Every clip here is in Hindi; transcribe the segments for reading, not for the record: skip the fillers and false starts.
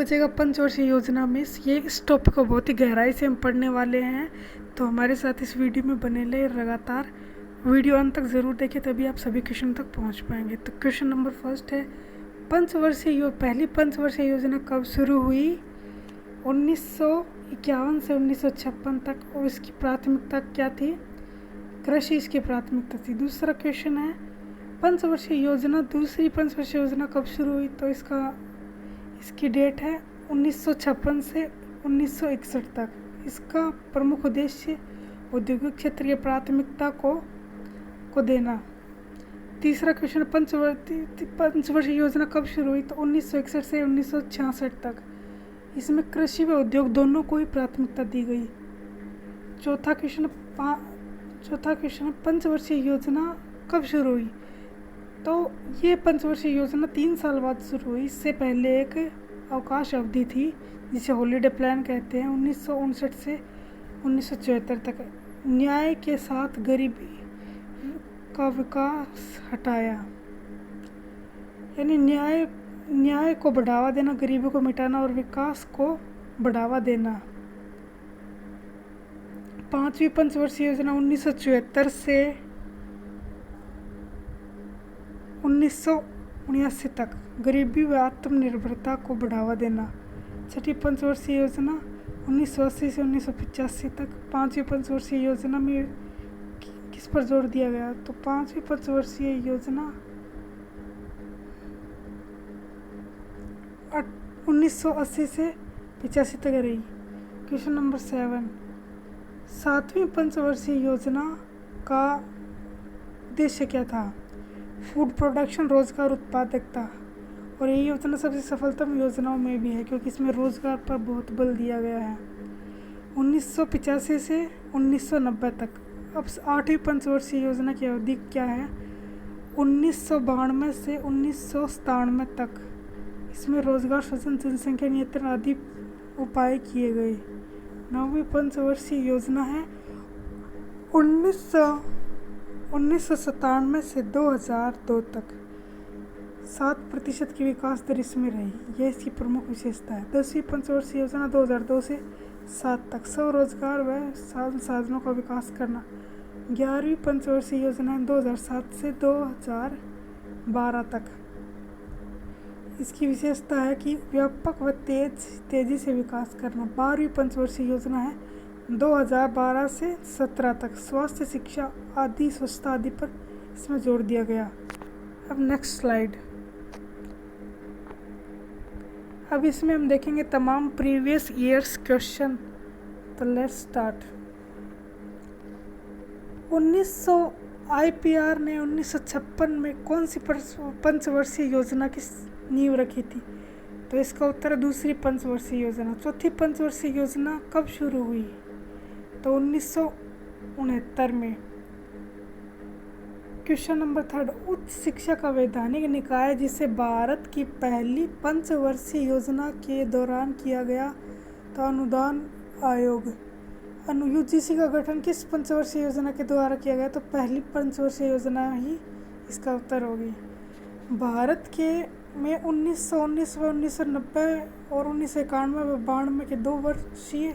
बचेगा पंचवर्षीय योजना में। ये इस टॉपिक को बहुत ही गहराई से हम पढ़ने वाले हैं, तो हमारे साथ इस वीडियो में बने रहे लगातार। वीडियो अंत तक ज़रूर देखें, तभी आप सभी क्वेश्चन तक पहुंच पाएंगे। तो क्वेश्चन नंबर फर्स्ट है, पहली पंचवर्षीय योजना कब शुरू हुई? 1951 से 1956 तक। और इसकी प्राथमिकता क्या थी? कृषि इसकी प्राथमिकता थी। दूसरा क्वेश्चन है, दूसरी पंचवर्षीय योजना कब शुरू हुई? तो इसकी डेट है 1956 से 1961 तक। इसका प्रमुख उद्देश्य औद्योगिक क्षेत्र की प्राथमिकता को देना। तीसरा क्वेश्चन, पंचवर्षीय योजना कब शुरू हुई? तो 1961 से 1966 तक। इसमें कृषि व उद्योग दोनों को ही प्राथमिकता दी गई। चौथा क्वेश्चन, पंचवर्षीय योजना कब शुरू हुई? तो ये पंचवर्षीय योजना 3 साल बाद शुरू हुई। इससे पहले एक अवकाश अवधि थी जिसे हॉलीडे प्लान कहते हैं, 1959 से 1974 तक। न्याय के साथ गरीबी का विकास हटाया, यानी न्याय को बढ़ावा देना, गरीबी को मिटाना और विकास को बढ़ावा देना। पांचवी पंचवर्षीय योजना 1974 से 1979 तक, गरीबी व आत्मनिर्भरता को बढ़ावा देना। छठी पंचवर्षीय योजना 1980 से 1985 तक। पांचवी पंचवर्षीय योजना में किस पर जोर दिया गया? तो पांचवी पंचवर्षीय योजना 1980 से 85 तक रही। क्वेश्चन नंबर 7, सातवीं पंचवर्षीय योजना का उद्देश्य क्या था? फूड प्रोडक्शन, रोजगार उत्पादकता। और ये योजना सबसे सफलतम योजनाओं में भी है क्योंकि इसमें रोजगार पर बहुत बल दिया गया है। 1985 से 1990 तक। अब आठवीं पंचवर्षीय योजना की अवधि क्या है? 1992 से 1997 तक। इसमें रोजगार सृजन, जनसंख्या नियंत्रण आदि उपाय किए गए। नौवीं पंचवर्षीय योजना है 1997 से 2002 तक। 7% की विकास दर इसमें रही, यह इसकी प्रमुख विशेषता है। 10वीं पंचवर्षीय योजना 2002 से 7 तक, स्वरोजगार व संसाधनों का विकास करना। 11वीं पंचवर्षीय योजना 2007 से 2012 तक। इसकी विशेषता है कि व्यापक व तेजी से विकास करना। 12वीं पंचवर्षीय योजना है 2012 से 17 तक, स्वास्थ्य, शिक्षा आदि, स्वच्छता आदि पर इसमें जोर दिया गया। अब नेक्स्ट स्लाइड। अब इसमें हम देखेंगे तमाम प्रीवियस ईयर्स क्वेश्चन। तो लेट्स स्टार्ट। IPR ने 1956 में कौन सी पंचवर्षीय योजना की नींव रखी थी? तो इसका उत्तर है दूसरी पंचवर्षीय योजना। चौथी पंचवर्षीय योजना कब शुरू हुई? तो 1969 में। क्वेश्चन नंबर 3, उच्च शिक्षा का वैधानिक निकाय जिसे भारत की पहली पंचवर्षीय योजना के दौरान किया गया, तो अनुदान आयोग। UGC का गठन किस पंचवर्षीय योजना के द्वारा किया गया? तो पहली पंचवर्षीय योजना ही इसका उत्तर होगी। भारत में 1919 व 1990 और 1991 व 92 के 2 वर्षीय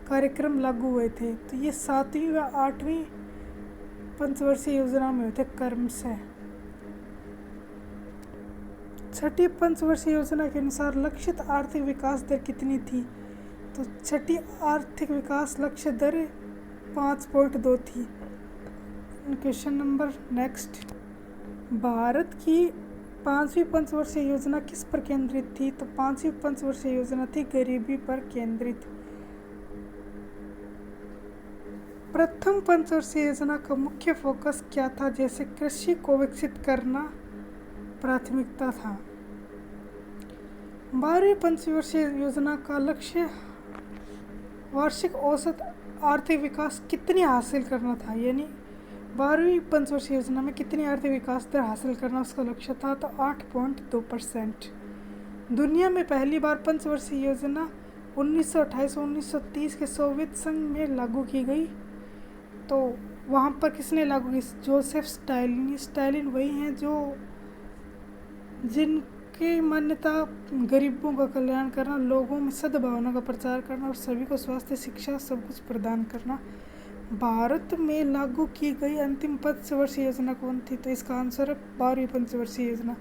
कार्यक्रम लागू हुए थे। तो ये 7वीं व 8वीं पंचवर्षीय योजना में होते क्रमशः। छठी पंचवर्षीय योजना के अनुसार लक्षित आर्थिक विकास दर कितनी थी? तो छठी आर्थिक विकास लक्ष्य दर 5.2 थी। क्वेश्चन नंबर नेक्स्ट, भारत की 5वीं पंचवर्षीय योजना किस पर केंद्रित थी? तो 5वीं पंचवर्षीय योजना थी गरीबी पर केंद्रित। प्रथम पंचवर्षीय योजना का मुख्य फोकस क्या था? जैसे कृषि को विकसित करना प्राथमिकता था। 12वीं पंचवर्षीय योजना का लक्ष्य वार्षिक औसत आर्थिक विकास कितनी हासिल करना था, यानी 12वीं पंचवर्षीय योजना में कितनी आर्थिक विकास दर हासिल करना उसका लक्ष्य था? तो 8.2%। दुनिया में पहली बार पंचवर्षीय योजना 1928 और 1930 के सोवियत संघ में लागू की गई। तो वहाँ पर किसने लागू की? Joseph Stalin. स्टालिन वही हैं की मान्यता गरीबों का कल्याण करना, लोगों में सद्भावना का प्रचार करना और सभी को स्वास्थ्य, शिक्षा सब कुछ प्रदान करना। भारत में लागू की गई अंतिम पंचवर्षीय योजना कौन थी? तो इसका आंसर है 12वीं पंचवर्षीय योजना।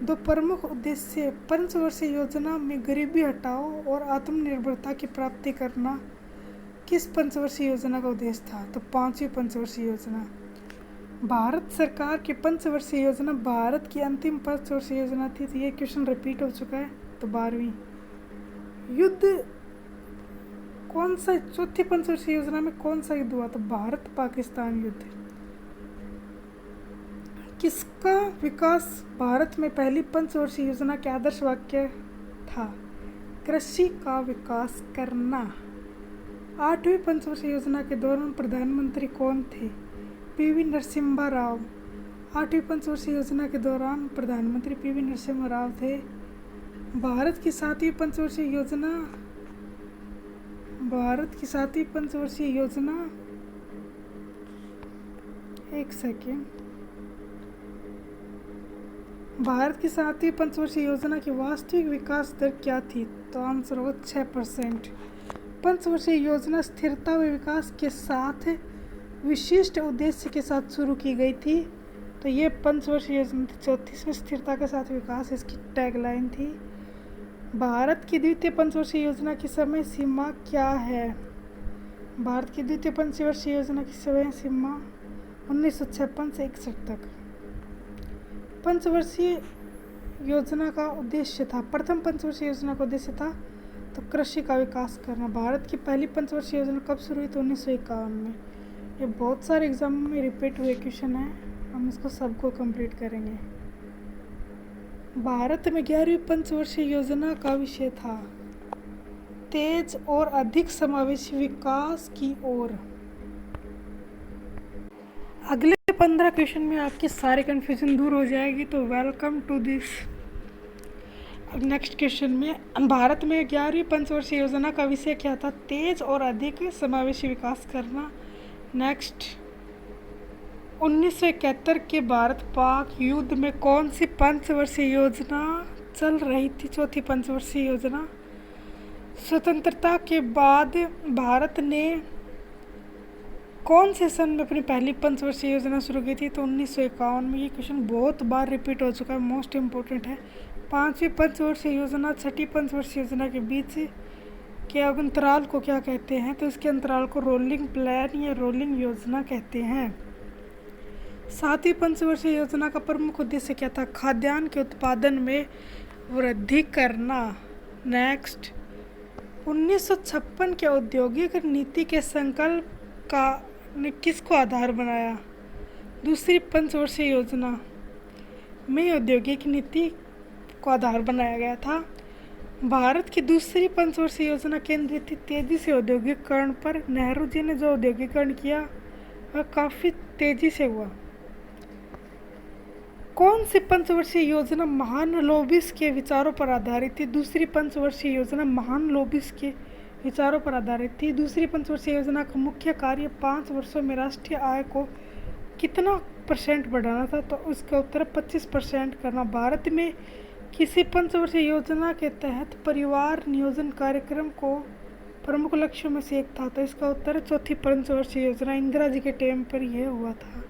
दो प्रमुख उद्देश्य पंचवर्षीय योजना में गरीबी हटाओ और आत्मनिर्भरता की प्राप्ति करना किस पंचवर्षीय योजना का उद्देश्य था? तो 5वीं पंचवर्षीय योजना। भारत सरकार की पंचवर्षीय योजना भारत की अंतिम पंचवर्षीय योजना थी। तो ये क्वेश्चन रिपीट हो चुका है। तो 12वीं। युद्ध कौन सा चौथी पंचवर्षीय योजना में कौन सा युद्ध हुआ? तो भारत पाकिस्तान युद्ध। किसका विकास भारत में पहली पंचवर्षीय योजना के आदर्श वाक्य था? कृषि का विकास करना। 8वीं पंचवर्षीय योजना के दौरान प्रधानमंत्री कौन थे? पीवी नरसिम्हा राव। 8वीं पंचवर्षीय योजना के दौरान प्रधानमंत्री पीवी नरसिम्हा राव थे। भारत की 7वीं पंचवर्षीय योजना एक सेकेंड। भारत की 7वीं पंचवर्षीय योजना की वास्तविक विकास दर क्या थी? तो आंसर होगा 6%। पंचवर्षीय योजना स्थिरता व विकास के साथ विशिष्ट उद्देश्य के साथ शुरू की गई थी। तो ये पंचवर्षीय योजना थी चौथी, इसमें स्थिरता के साथ विकास इसकी टैगलाइन थी। भारत की द्वितीय पंचवर्षीय योजना की समय सीमा क्या है? भारत की द्वितीय पंचवर्षीय योजना की समय सीमा 1956 से 61 तक। पंचवर्षीय योजना का उद्देश्य था, प्रथम पंचवर्षीय योजना का उद्देश्य था तो कृषि का विकास करना। भारत की पहली पंचवर्षीय योजना कब शुरू हुई? तो 1951 में। ये बहुत सारे एग्जाम में रिपीट हुए क्वेश्चन है, हम इसको सबको कंप्लीट करेंगे। भारत में 11वीं पंचवर्षीय योजना का विषय था तेज और अधिक समावेशी विकास की ओर। अगले 15 क्वेश्चन में आपकी सारी कन्फ्यूजन दूर हो जाएगी। तो welcome to this. Next question में भारत में 11वीं पंचवर्षीय योजना का विषय क्या था? तेज और अधिक समावेशी विकास करना। नेक्स्ट 1971 के भारत पाक युद्ध में कौन सी पंचवर्षीय योजना चल रही थी? चौथी पंचवर्षीय योजना। स्वतंत्रता के बाद भारत ने कौन से सन में अपनी पहली पंचवर्षीय योजना शुरू की थी? तो 1951 में। ये क्वेश्चन बहुत बार रिपीट हो चुका है, मोस्ट इम्पोर्टेंट है। 5वीं पंचवर्षीय योजना 6ठी पंचवर्षीय योजना के बीच के अंतराल को क्या कहते हैं? तो इसके अंतराल को रोलिंग प्लान या रोलिंग योजना कहते हैं। 7वीं पंचवर्षीय योजना का प्रमुख उद्देश्य क्या था? खाद्यान्न के उत्पादन में वृद्धि करना। नेक्स्ट 1956 के औद्योगिक नीति के संकल्प का ने किसको आधार बनाया? दूसरी पंचवर्षीय योजना में औद्योगिक नीति को आधार बनाया गया था। भारत की दूसरी पंचवर्षीय योजना केंद्रित थी तेजी से औद्योगिकरण पर। नेहरू जी ने जो औद्योगिकरण किया वह काफ़ी तेजी से हुआ। कौन सी पंचवर्षीय योजना महान लोबिस के विचारों पर आधारित थी? दूसरी पंचवर्षीय योजना महान लोबिस के विचारों पर आधारित थी। दूसरी पंचवर्षीय योजना का मुख्य कार्य 5 वर्षों में राष्ट्रीय आय को कितना % बढ़ाना था? तो उसका उत्तर 25% करना। भारत में किसी पंचवर्षीय योजना के तहत परिवार नियोजन कार्यक्रम को प्रमुख लक्ष्यों में से एक था? तो इसका उत्तर चौथी पंचवर्षीय योजना, इंदिरा जी के टाइम पर यह हुआ था।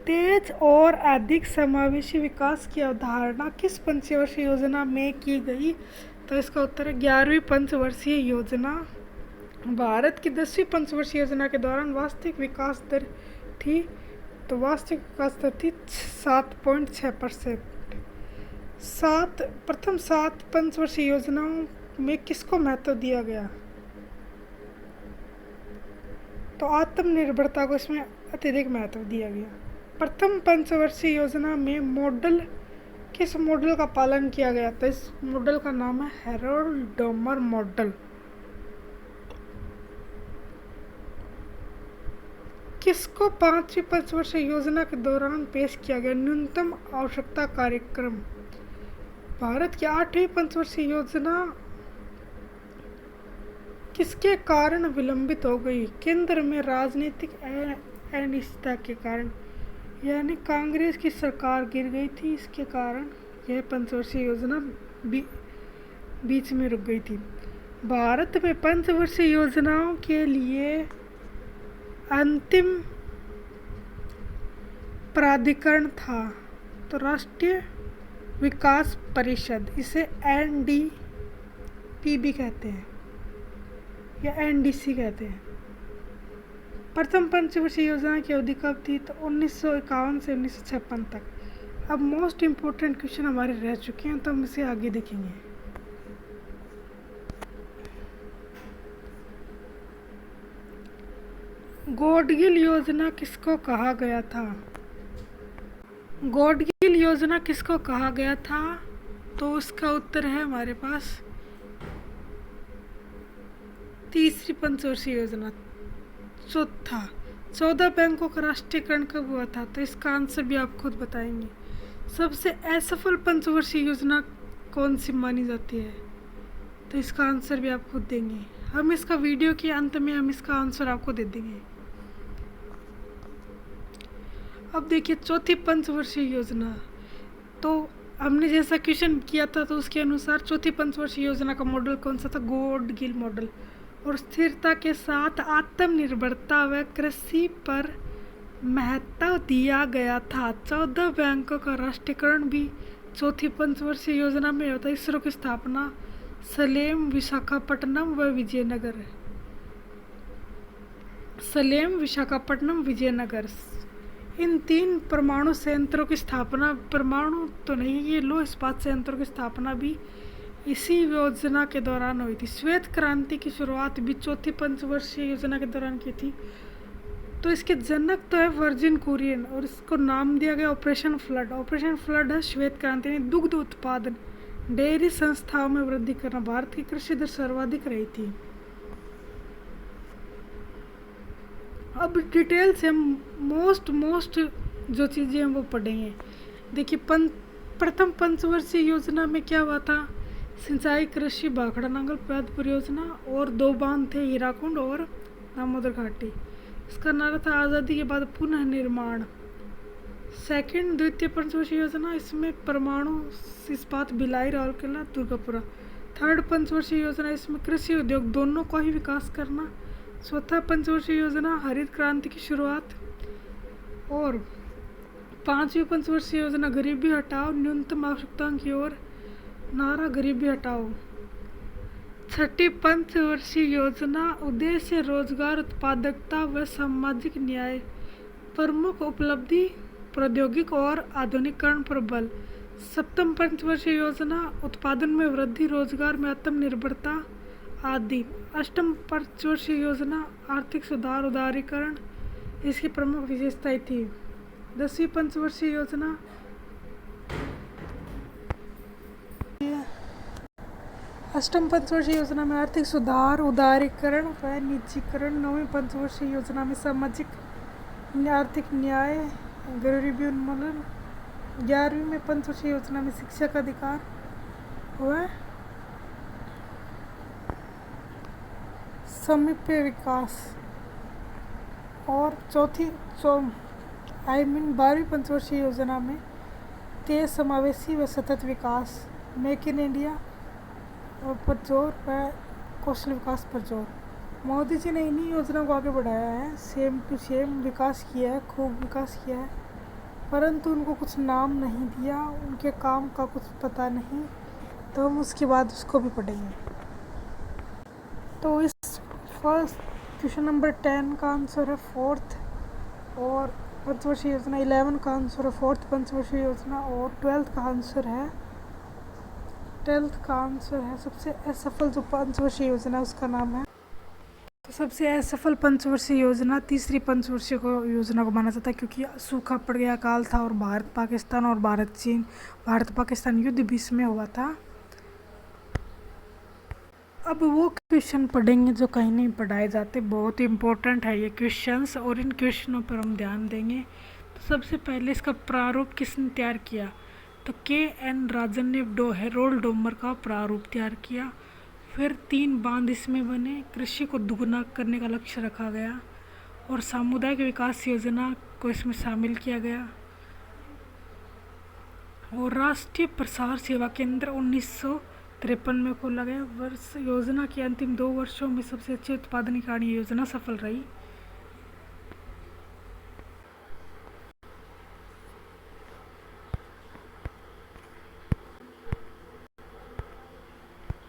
तेज और अधिक समावेशी विकास की अवधारणा किस पंचवर्षीय योजना में की गई? तो इसका उत्तर है 11वीं पंचवर्षीय योजना। भारत की 10वीं पंचवर्षीय योजना के दौरान वास्तविक विकास दर थी, तो वास्तविक विकास दर थी 7.6%। प्रथम 7 पंचवर्षीय योजनाओं में किसको महत्व दिया गया? तो आत्मनिर्भरता को इसमें अत्यधिक महत्व दिया गया। प्रथम पंचवर्षीय योजना में किस मॉडल का पालन किया गया? तो इस मॉडल का नाम है हैरोल्ड डोमर मॉडल। किसको 5वीं पंचवर्षीय योजना के दौरान पेश किया गया? न्यूनतम आवश्यकता कार्यक्रम। भारत की 8वीं पंचवर्षीय योजना किसके कारण विलंबित हो गई? केंद्र में राजनीतिक अनिश्चितता के कारण, यानी कांग्रेस की सरकार गिर गई थी, इसके कारण यह पंचवर्षीय योजना बीच में रुक गई थी। भारत में पंचवर्षीय योजनाओं के लिए अंतिम प्राधिकरण था तो राष्ट्रीय विकास परिषद, इसे NDP भी कहते हैं या NDC कहते हैं। प्रथम पंचवर्षीय योजना की अवधि कब थी तो 1951 से 1956 तक। अब मोस्ट इम्पोर्टेंट क्वेश्चन हमारे रह चुके हैं तो हम इसे आगे देखेंगे। गॉडगिल योजना किसको कहा गया था? गॉडगिल योजना किसको कहा गया था तो उसका उत्तर है हमारे पास तीसरी पंचवर्षीय योजना। चौथा, 14 बैंकों का राष्ट्रीयकरण कब हुआ था तो इसका आंसर भी आप खुद बताएंगे। सबसे असफल पंचवर्षीय योजना कौन सी मानी जाती है तो इसका आंसर भी आप खुद देंगे। हम इसका वीडियो के अंत में हम इसका आंसर आपको दे देंगे। अब देखिए चौथी पंचवर्षीय योजना, तो हमने जैसा क्वेश्चन किया था तो उसके अनुसार चौथी पंचवर्षीय योजना का मॉडल कौन सा था? गॉडगिल मॉडल। और स्थिरता के साथ आत्मनिर्भरता व कृषि पर महत्व दिया गया था। 14 बैंकों का राष्ट्रीयकरण भी चौथी पंचवर्षीय योजना में होता है। इसरो की स्थापना सलेम, विशाखापट्टनम व विजयनगर। सलेम, विशाखापट्टनम, विजयनगर, इन 3 परमाणु संयंत्रों की स्थापना, परमाणु तो नहीं, ये लौह इस्पात संयंत्रों की स्थापना भी इसी योजना के दौरान हुई थी। श्वेत क्रांति की शुरुआत भी चौथी पंचवर्षीय योजना के दौरान की थी। तो इसके जनक तो है वर्जिन कुरियन और इसको नाम दिया गया ऑपरेशन फ्लड। ऑपरेशन फ्लड है श्वेत क्रांति में दुग्ध उत्पादन, डेयरी संस्थाओं में वृद्धि करना। भारत की कृषि दर सर्वाधिक रही थी। अब डिटेल से हम मोस्ट जो चीज़ें हैं वो पढ़ेंगे। देखिए प्रथम पंचवर्षीय योजना में क्या हुआ था? सिंचाई, कृषि, भाखड़ा नांगल, प्याद परियोजना और 2 बांध थे, हीराकुंड और दामोदर घाटी। इसका नारा था आज़ादी के बाद पुनः निर्माण। सेकंड, द्वितीय पंचवर्षीय योजना, इसमें परमाणु इस्पात, भिलाई, राउरकेला, दुर्गापुरा। थर्ड पंचवर्षीय योजना, इसमें कृषि उद्योग दोनों का ही विकास करना। चौथा पंचवर्षीय योजना, हरित क्रांति की शुरुआत। और 5वीं पंचवर्षीय योजना, गरीबी हटाओ, न्यूनतम आवश्यकताओं की ओर, नारा गरीबी हटाओ। छठी पंचवर्षीय योजना, उद्देश्य रोजगार, उत्पादकता व सामाजिक न्याय। प्रमुख उपलब्धि प्रौद्योगिक और आधुनिकीकरण पर बल। सप्तम पंचवर्षीय योजना, उत्पादन में वृद्धि, रोजगार में आत्मनिर्भरता आदि। अष्टम पंचवर्षीय योजना, आर्थिक सुधार, उदारीकरण इसकी प्रमुख विशेषताएं थी। 10वीं पंचवर्षीय योजना, अष्टम पंचवर्षीय योजना में आर्थिक सुधार, उदारीकरण व निजीकरण। 9वीं पंचवर्षीय योजना में सामाजिक आर्थिक न्याय, गरीबी उन्मूलन। 11वीं में पंचवर्षीय योजना में शिक्षा का अधिकार व समीप्य विकास। और 12वीं पंचवर्षीय योजना में तेज समावेशी व सतत विकास, मेक इन इंडिया पर जोर व कौशल विकास पर जोर। मोदी जी ने इन्हीं योजनाओं को आगे बढ़ाया है, सेम टू सेम विकास किया है, खूब विकास किया है, परंतु उनको कुछ नाम नहीं दिया, उनके काम का कुछ पता नहीं, तो हम उसके बाद उसको भी पढ़ेंगे। तो इस फर्स्ट क्वेश्चन नंबर 10 का आंसर है 4th, और पंचवर्षीय योजना 11 का आंसर है 4th पंचवर्षीय योजना, और 12th का आंसर है सबसे असफल जो पंचवर्षीय योजना उसका नाम है। तो सबसे असफल पंचवर्षीय योजना तीसरी पंचवर्षीय योजना को माना जाता है, क्योंकि सूखा पड़ गया, काल था और भारत पाकिस्तान युद्ध बीच में हुआ था। अब वो क्वेश्चन पढ़ेंगे जो कहीं नहीं पढ़ाए जाते, बहुत इम्पोर्टेंट है ये क्वेश्चंस, और इन क्वेश्चनों पर हम ध्यान देंगे। तो सबसे पहले इसका प्रारूप किसने तैयार किया? तो KN राजन ने रोल्ड डोमर का प्रारूप तैयार किया। फिर 3 बांध इसमें बने, कृषि को दुगना करने का लक्ष्य रखा गया, और सामुदायिक विकास योजना को इसमें शामिल किया गया। और राष्ट्रीय प्रसार सेवा केंद्र 1953 में खोला गया। वर्ष योजना के अंतिम 2 वर्षों में सबसे अच्छे उत्पादन इकाई योजना सफल रही।